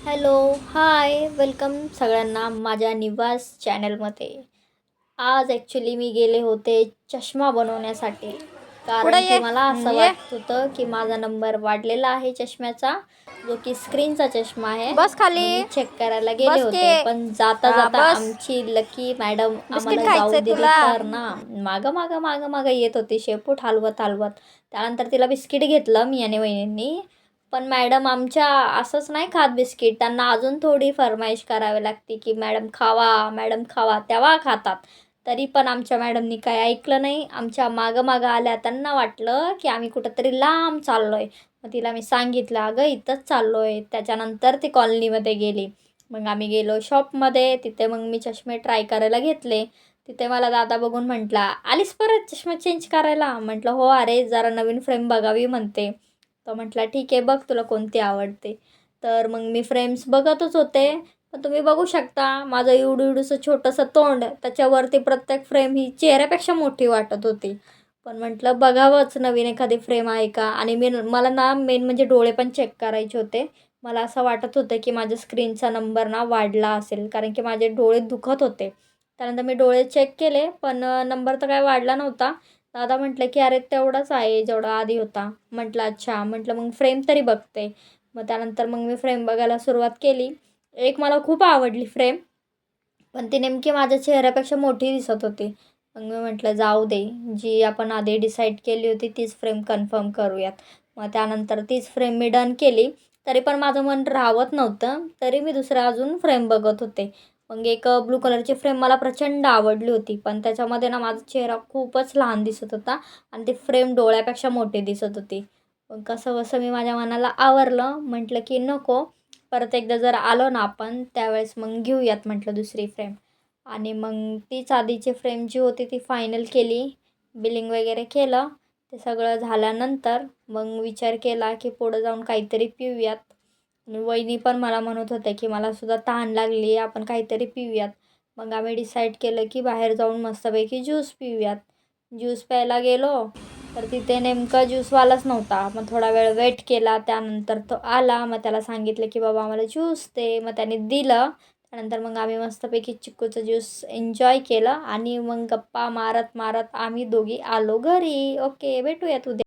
Hello, हाय, welcome सगळ्यांना माझ्या निवास चॅनलमध्ये. आज ॲक्च्युली मी गेले होते चष्मा बनवण्यासाठी. पुढे कारण की ये. मला असं ये. वाटत होतं की माझा नंबर वाढलेला आहे चष्म्याचा, जो की स्क्रीनचा चष्मा आहे. बस खाली. मग मी चेक करायला गेले बस होते, के. पण जाता हा, जाता बस. आमची लकी मॅडम बिस्किट आम्हाला जाऊ खायचंय दिली तुला. तर ना, मागं मागं मागं मागं येत होती, शेपूट हलवत हलवत. त्यानंतर तिला बिस्किट घेतलं मी आणि वहिनींनी. पण मॅडम आमच्या असंच नाही खात बिस्किट, त्यांना अजून थोडी फर्माईश करावी लागते की मॅडम खावा, मॅडम खावा, तेव्हा खातात. तरी पण आमच्या मॅडमनी काही ऐकलं नाही. आमच्या मागं मागं आल्या. त्यांना वाटलं की आम्ही कुठंतरी लांब चाललो आहे. मग तिला मी सांगितलं, अगं इथंच चाललो आहे. त्याच्यानंतर ती कॉलनीमध्ये गेली. मग आम्ही गेलो शॉपमध्ये. तिथे मग मी चष्मे ट्राय करायला घेतले. तिथे मला दादा बघून म्हटला, आलीस परत चष्मा चेंज करायला? म्हटलं हो, अरे जरा नवीन फ्रेम बघावी म्हणते. तो म्हटला ठीक आहे, बघ तुला कोणती आवडते. तर मग मी फ्रेम्स बघतच होते. पण तुम्ही बघू शकता माझं एवढं एवढंसं छोटंसं तोंड, त्याच्यावरती प्रत्येक फ्रेम ही चेहऱ्यापेक्षा मोठी वाटत होती. पण म्हटलं बघावंच नवीन एखादी फ्रेम आहे का. आणि मला ना मेन म्हणजे डोळे पण चेक करायचे होते. मला असं वाटत होतं की माझ्या स्क्रीनचा नंबर ना वाढला असेल, कारण की माझे डोळे दुखत होते. त्यानंतर मी डोळे चेक केले, पण नंबर तर काय वाढला नव्हता. दादा म्हटलं की अरे तेवढाच आहे जेवढा आधी होता. म्हटलं अच्छा. म्हटलं मग फ्रेम तरी बघते. मग त्यानंतर मग मी फ्रेम बघायला सुरुवात केली. एक मला खूप आवडली फ्रेम, पण ती नेमकी माझ्या चेहऱ्यापेक्षा मोठी दिसत होती. मग मी म्हटलं जाऊ दे, जी आपण आधी डिसाईड केली होती तीच फ्रेम कन्फर्म करूयात. मग त्यानंतर तीच फ्रेम मी डन केली. तरी पण माझं मन राहत नव्हतं. तरी मी दुसऱ्या अजून फ्रेम बघत होते. मग एक ब्लू कलरची फ्रेम मला प्रचंड आवडली होती. पण त्याच्यामध्ये ना माझा चेहरा खूपच लहान दिसत होता आणि ती फ्रेम डोळ्यापेक्षा मोठी दिसत होती. मग कसंबसं मी माझ्या मनाला आवरलं. म्हटलं की नको, परत एकदा जर आलो ना आपण त्यावेळेस मग घेऊयात म्हटलं दुसरी फ्रेम. आणि मग तीच आधीची फ्रेम जी होती ती फायनल केली. बिलिंग वगैरे केलं. ते सगळं झाल्यानंतर मग विचार केला की पुढं जाऊन काहीतरी पिऊयात. आणि वहिनी पण मला म्हणत होत्या की मलासुद्धा तहान लागली आहे, आपण काहीतरी पिऊयात. मग आम्ही डिसाईड केलं की बाहेर जाऊन मस्तपैकी ज्यूस पिऊयात. ज्यूस प्यायला गेलो, तर तिथे नेमका ज्यूसवालाच नव्हता. मग थोडा वेळ वेट केला. त्यानंतर तो आला. मग त्याला सांगितलं की बाबा आम्हाला ज्यूस दे. मग त्याने दिलं. त्यानंतर मग आम्ही मस्तपैकी चिक्कूचं ज्यूस एन्जॉय केलं आणि मग गप्पा मारत मारत आम्ही दोघी आलो घरी. ओके, भेटूयात उद्या.